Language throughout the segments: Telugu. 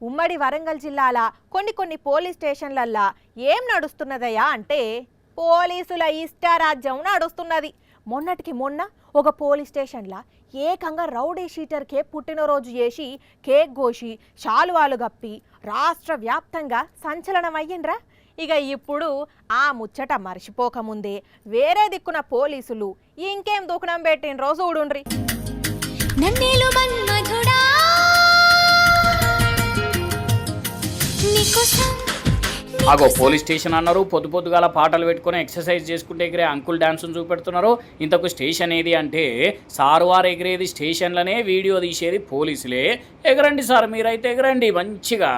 ఉమ్మడి వరంగల్ జిల్లాల కొన్ని పోలీస్ స్టేషన్లల్లా ఏం నడుస్తున్నదయ్యా అంటే పోలీసుల ఇష్టారాజ్యం నడుస్తున్నది. మొన్నటికి మొన్న ఒక పోలీస్ స్టేషన్లా ఏకంగా రౌడీ షీటర్కే పుట్టినరోజు చేసి కేక్ కోసి శాలువాలు గప్పి రాష్ట్ర వ్యాప్తంగా సంచలనం అయ్యిండ్రా. ఇక ఇప్పుడు ఆ ముచ్చట మర్చిపోకముందే వేరే దిక్కున పోలీసులు ఇంకేం దుకుణం పెట్టిండ్రో చూడుండ్రి. అగో పోలీస్ స్టేషన్ అన్నారు, పొద్దుగాల పాటలు పెట్టుకుని ఎక్సర్సైజ్ చేసుకుంటే ఎగిరే అంకుల్ డాన్స్ను చూపెడుతున్నారు. ఇంతకు స్టేషన్ ఏది అంటే సార్ వారు ఎగిరేది స్టేషన్లనే వీడియో తీసేది పోలీసులే. ఎగరండి సార్, మీరైతే ఎగరండి మంచిగా.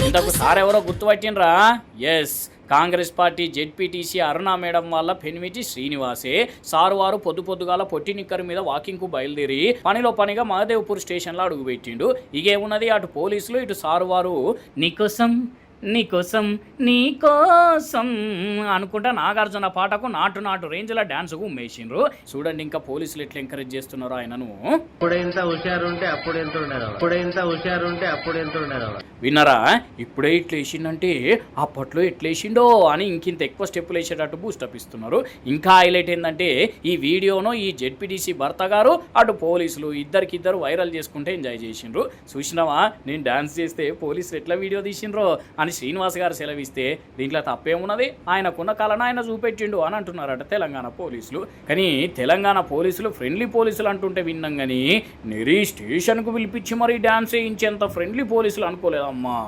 ఇంతకు సార్ ఎవరో గుర్తుపట్టినరా? ఎస్, కాంగ్రెస్ పార్టీ జెడ్పీటీసీ అరుణ మేడం వాళ్ళ పెనిమిటి శ్రీనివాసే. సారు వారు పొద్దుగాల పొట్టి నిక్కర్ మీద వాకింగ్కు బయలుదేరి పనిలో పనిగా మహదేవ్పూర్ స్టేషన్లో అడుగుపెట్టిండు. ఇగేమున్నది, అటు పోలీసులు ఇటు సారు వారు నీకోసం నీకోసం నీకోసం అనుకుంటా నాగార్జున పాటకు నాటు రేంజ్లో డాన్స్కు ఉమ్మేసిండ్రు. చూడండి ఇంకా పోలీసులు ఎట్లా ఎంకరేజ్ చేస్తున్నారు ఆయనను. విన్నారా? ఇప్పుడే ఇట్లా వేసిండంటే అప్పట్లో ఎట్లా వేసిండో అని ఇంకింత ఎక్కువ స్టెప్పులు వేసేటట్టు బూస్టప్ ఇస్తున్నారు. ఇంకా హైలైట్ ఏంటంటే ఈ వీడియోను ఈ జెడ్పీటీసీ భర్త గారు అటు పోలీసులు ఇద్దరు వైరల్ చేసుకుంటే ఎంజాయ్ చేసిండ్రు. చూసినావా, నేను డాన్స్ చేస్తే పోలీసులు ఎట్లా వీడియో తీసిండ్రో అని శ్రీనివాస్ గారు సెలవిస్తే దీంట్లో తప్పేమున్నది, ఆయనకున్న కళను ఆయన చూపెట్టిండు అని అంటున్నారట తెలంగాణ పోలీసులు. కానీ తెలంగాణ పోలీసులు ఫ్రెండ్లీ పోలీసులు అంటుంటే విన్నాం కానీ నెరీ స్టేషన్కు పిలిపించి మరీ డాన్స్ వేయించేంత ఫ్రెండ్లీ పోలీసులు అనుకోలేదమ్మా.